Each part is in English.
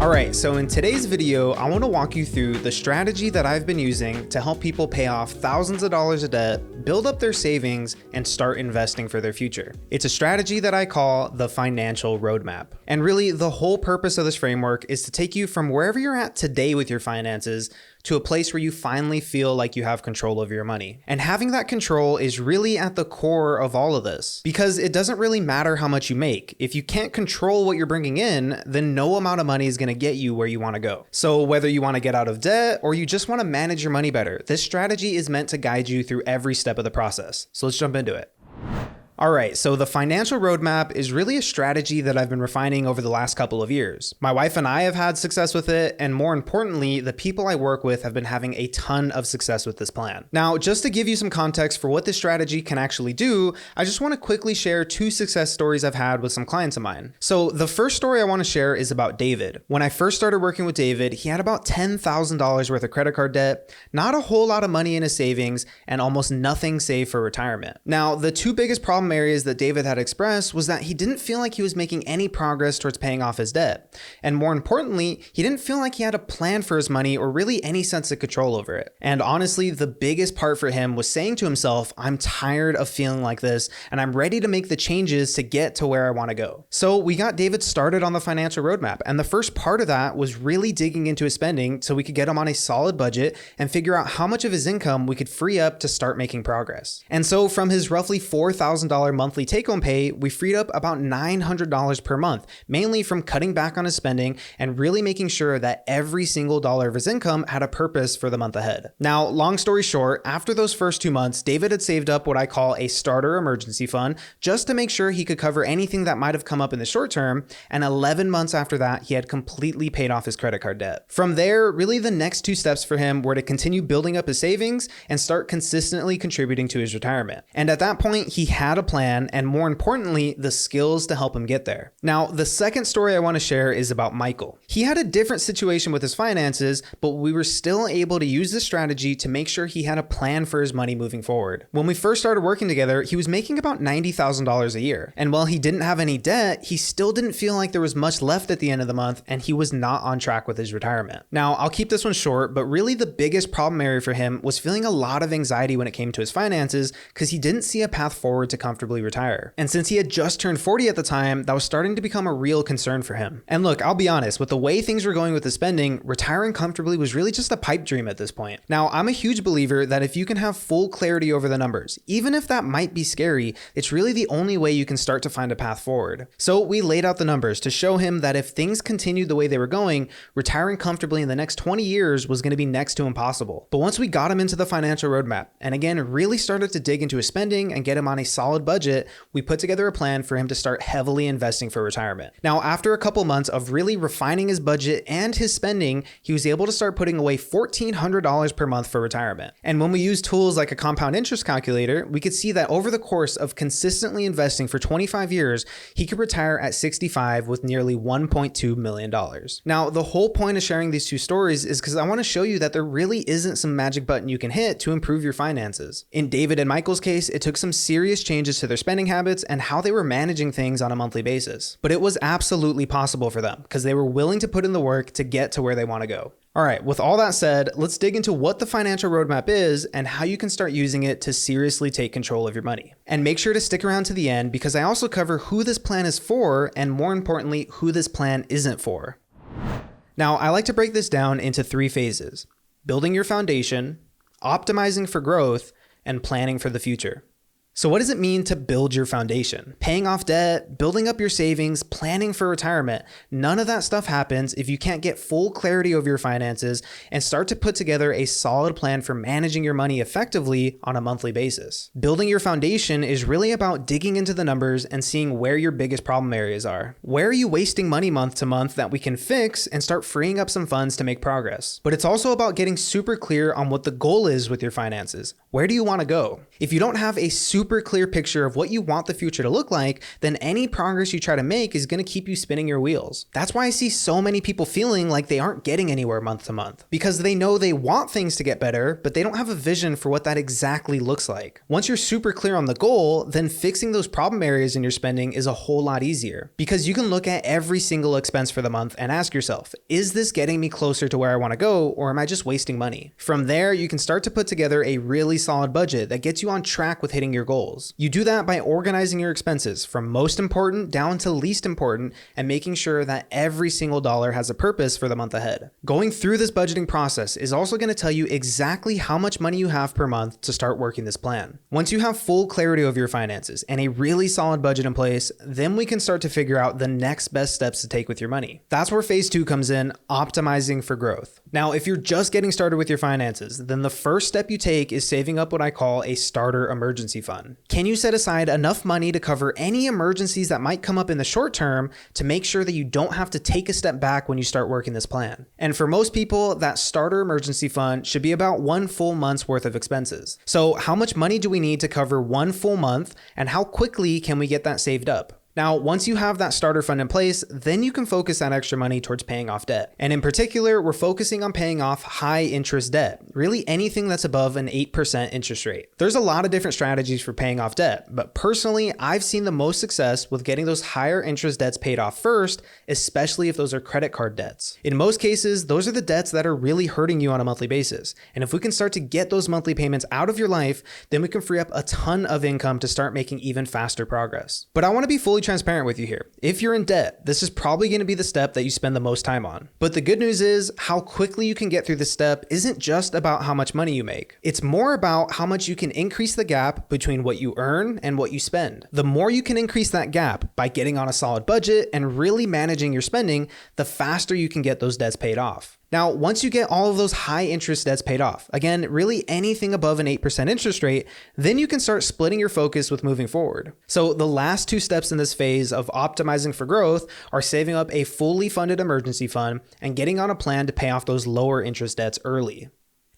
Alright, so in today's video, I want to walk you through the strategy that I've been using to help people pay off thousands of dollars of debt, build up their savings, and start investing for their future. It's a strategy that I call the financial roadmap. And really, the whole purpose of this framework is to take you from wherever you're at today with your finances to a place where you finally feel like you have control over your money. And having that control is really at the core of all of this, because it doesn't really matter how much you make. If you can't control what you're bringing in, then no amount of money is going to get you where you want to go. So whether you want to get out of debt or you just want to manage your money better, this strategy is meant to guide you through every step of the process. So let's jump into it. Alright, so the financial roadmap is really a strategy that I've been refining over the last couple of years. My wife and I have had success with it, and more importantly, the people I work with have been having a ton of success with this plan. Now, just to give you some context for what this strategy can actually do, I just want to quickly share two success stories I've had with some clients of mine. So the first story I want to share is about David. When I first started working with David, he had about $10,000 worth of credit card debt, not a whole lot of money in his savings, and almost nothing saved for retirement. Now, the two biggest problem areas that David had expressed was that he didn't feel like he was making any progress towards paying off his debt. And more importantly, he didn't feel like he had a plan for his money or really any sense of control over it. And honestly, the biggest part for him was saying to himself, I'm tired of feeling like this, and I'm ready to make the changes to get to where I want to go. So we got David started on the financial roadmap. And the first part of that was really digging into his spending so we could get him on a solid budget and figure out how much of his income we could free up to start making progress. And so from his roughly $4,000 monthly take-home pay, we freed up about $900 per month, mainly from cutting back on his spending and really making sure that every single dollar of his income had a purpose for the month ahead. Now, long story short, after those first 2 months, David had saved up what I call a starter emergency fund just to make sure he could cover anything that might have come up in the short term, and 11 months after that, he had completely paid off his credit card debt. From there, really the next two steps for him were to continue building up his savings and start consistently contributing to his retirement. And at that point, he had a plan, and more importantly, the skills to help him get there. Now, the second story I want to share is about Michael. He had a different situation with his finances, but we were still able to use this strategy to make sure he had a plan for his money moving forward. When we first started working together, he was making about $90,000 a year. And while he didn't have any debt, he still didn't feel like there was much left at the end of the month, and he was not on track with his retirement. Now, I'll keep this one short, but really the biggest problem area for him was feeling a lot of anxiety when it came to his finances because he didn't see a path forward to comfortably retire. And since he had just turned 40 at the time, that was starting to become a real concern for him. And look, I'll be honest, with the way things were going with the spending, retiring comfortably was really just a pipe dream at this point. Now, I'm a huge believer that if you can have full clarity over the numbers, even if that might be scary, it's really the only way you can start to find a path forward. So we laid out the numbers to show him that if things continued the way they were going, retiring comfortably in the next 20 years was going to be next to impossible. But once we got him into the financial roadmap, and again, really started to dig into his spending and get him on a solid budget, we put together a plan for him to start heavily investing for retirement. Now, after a couple months of really refining his budget and his spending, he was able to start putting away $1,400 per month for retirement. And when we use tools like a compound interest calculator, we could see that over the course of consistently investing for 25 years, he could retire at 65 with nearly $1.2 million. Now, the whole point of sharing these two stories is because I want to show you that there really isn't some magic button you can hit to improve your finances. In David and Michael's case, it took some serious changes to their spending habits and how they were managing things on a monthly basis. But it was absolutely possible for them because they were willing to put in the work to get to where they want to go. All right, with all that said, let's dig into what the financial roadmap is and how you can start using it to seriously take control of your money. And make sure to stick around to the end because I also cover who this plan is for and more importantly, who this plan isn't for. Now, I like to break this down into 3 phases: building your foundation, optimizing for growth, and planning for the future. So what does it mean to build your foundation? Paying off debt, building up your savings, planning for retirement. None of that stuff happens if you can't get full clarity over your finances and start to put together a solid plan for managing your money effectively on a monthly basis. Building your foundation is really about digging into the numbers and seeing where your biggest problem areas are. Where are you wasting money month to month that we can fix and start freeing up some funds to make progress? But it's also about getting super clear on what the goal is with your finances. Where do you want to go? If you don't have a super super clear picture of what you want the future to look like, then any progress you try to make is going to keep you spinning your wheels. That's why I see so many people feeling like they aren't getting anywhere month to month, because they know they want things to get better, but they don't have a vision for what that exactly looks like. Once you're super clear on the goal, then fixing those problem areas in your spending is a whole lot easier, because you can look at every single expense for the month and ask yourself, is this getting me closer to where I want to go, or am I just wasting money? From there, you can start to put together a really solid budget that gets you on track with hitting your goals. You do that by organizing your expenses from most important down to least important and making sure that every single dollar has a purpose for the month ahead. Going through this budgeting process is also going to tell you exactly how much money you have per month to start working this plan. Once you have full clarity over your finances and a really solid budget in place, then we can start to figure out the next best steps to take with your money. That's where phase 2 comes in, optimizing for growth. Now, if you're just getting started with your finances, then the first step you take is saving up what I call a starter emergency fund. Can you set aside enough money to cover any emergencies that might come up in the short term to make sure that you don't have to take a step back when you start working this plan? And for most people, that starter emergency fund should be about 1 full month's worth of expenses. So how much money do we need to cover 1 full month, and how quickly can we get that saved up? Now, once you have that starter fund in place, then you can focus that extra money towards paying off debt. And in particular, we're focusing on paying off high interest debt, really anything that's above an 8% interest rate. There's a lot of different strategies for paying off debt, but personally, I've seen the most success with getting those higher interest debts paid off first, especially if those are credit card debts. In most cases, those are the debts that are really hurting you on a monthly basis. And if we can start to get those monthly payments out of your life, then we can free up a ton of income to start making even faster progress. But I want to be fully transparent with you here. If you're in debt, this is probably going to be the step that you spend the most time on. But the good news is how quickly you can get through this step isn't just about how much money you make. It's more about how much you can increase the gap between what you earn and what you spend. The more you can increase that gap by getting on a solid budget and really managing your spending, the faster you can get those debts paid off. Now, once you get all of those high interest debts paid off, again, really anything above an 8% interest rate, then you can start splitting your focus with moving forward. So the last 2 steps in this phase of optimizing for growth are saving up a fully funded emergency fund and getting on a plan to pay off those lower interest debts early.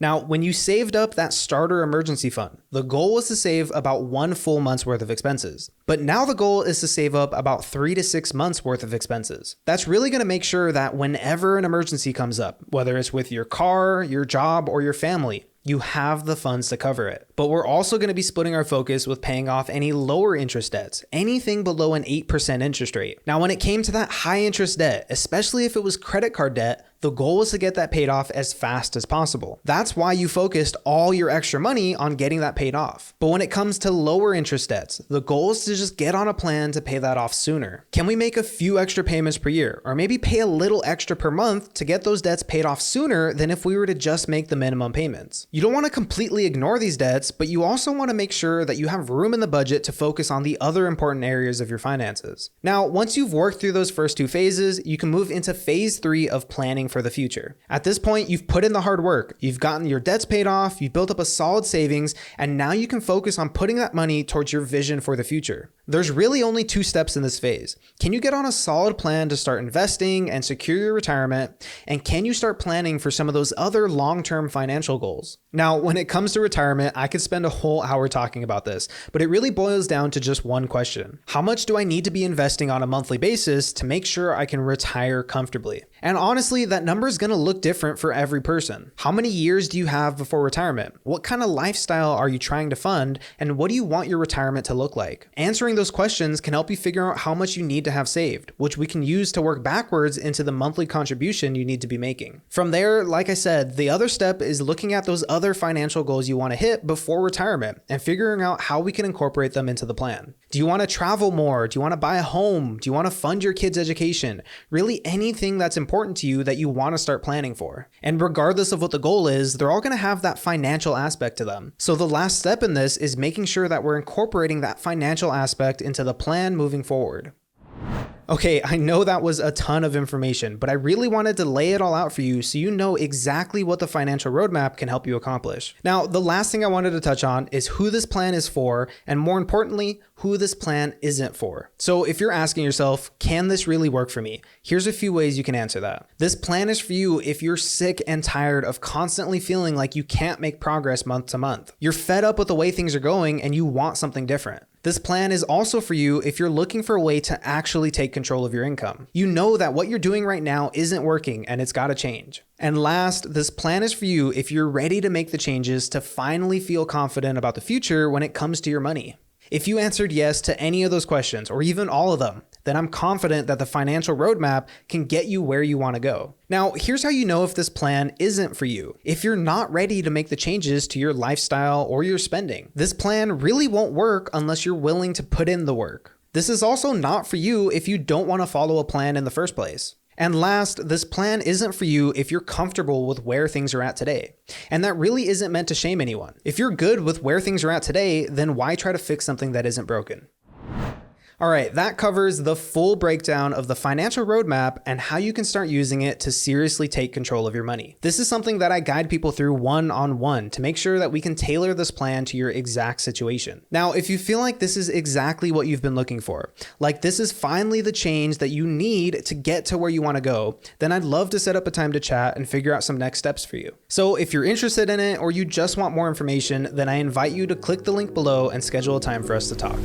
Now, when you saved up that starter emergency fund, the goal was to save about 1 full month's worth of expenses. But now the goal is to save up about 3 to 6 months worth of expenses. That's really going to make sure that whenever an emergency comes up, whether it's with your car, your job, or your family, you have the funds to cover it. But we're also going to be splitting our focus with paying off any lower interest debts, anything below an 8% interest rate. Now, when it came to that high interest debt, especially if it was credit card debt, the goal was to get that paid off as fast as possible. That's why you focused all your extra money on getting that paid off. But when it comes to lower interest debts, the goal is to just get on a plan to pay that off sooner. Can we make a few extra payments per year, or maybe pay a little extra per month to get those debts paid off sooner than if we were to just make the minimum payments? You don't want to completely ignore these debts, but you also want to make sure that you have room in the budget to focus on the other important areas of your finances. Now, once you've worked through those first 2 phases, you can move into phase 3 of planning for the future. At this point, you've put in the hard work, you've gotten your debts paid off, you've built up a solid savings, and now you can focus on putting that money towards your vision for the future. There's really only 2 steps in this phase. Can you get on a solid plan to start investing and secure your retirement? And can you start planning for some of those other long-term financial goals? Now, when it comes to retirement, I could spend a whole hour talking about this, but it really boils down to just one question. How much do I need to be investing on a monthly basis to make sure I can retire comfortably? And honestly, that number is going to look different for every person. How many years do you have before retirement? What kind of lifestyle are you trying to fund? And what do you want your retirement to look like? Answering those questions can help you figure out how much you need to have saved, which we can use to work backwards into the monthly contribution you need to be making. From there, like I said, the other step is looking at those other financial goals you want to hit before retirement and figuring out how we can incorporate them into the plan. Do you want to travel more? Do you want to buy a home? Do you want to fund your kids' education? Really anything that's important to you that you want to start planning for. And regardless of what the goal is, they're all going to have that financial aspect to them. So the last step in this is making sure that we're incorporating that financial aspect into the plan moving forward. Okay, I know that was a ton of information, but I really wanted to lay it all out for you so you know exactly what the financial roadmap can help you accomplish. Now, the last thing I wanted to touch on is who this plan is for, and more importantly, who this plan isn't for. So if you're asking yourself, can this really work for me? Here's a few ways you can answer that. This plan is for you if you're sick and tired of constantly feeling like you can't make progress month to month. You're fed up with the way things are going and you want something different. This plan is also for you if you're looking for a way to actually take control of your income. You know that what you're doing right now isn't working and it's got to change. And last, this plan is for you if you're ready to make the changes to finally feel confident about the future when it comes to your money. If you answered yes to any of those questions, or even all of them, then I'm confident that the financial roadmap can get you where you want to go. Now, here's how you know if this plan isn't for you. If you're not ready to make the changes to your lifestyle or your spending, this plan really won't work unless you're willing to put in the work. This is also not for you if you don't want to follow a plan in the first place. And last, this plan isn't for you if you're comfortable with where things are at today. And that really isn't meant to shame anyone. If you're good with where things are at today, then why try to fix something that isn't broken? All right, that covers the full breakdown of the financial roadmap and how you can start using it to seriously take control of your money. This is something that I guide people through one-on-one to make sure that we can tailor this plan to your exact situation. Now, if you feel like this is exactly what you've been looking for, like this is finally the change that you need to get to where you want to go, then I'd love to set up a time to chat and figure out some next steps for you. So if you're interested in it or you just want more information, then I invite you to click the link below and schedule a time for us to talk.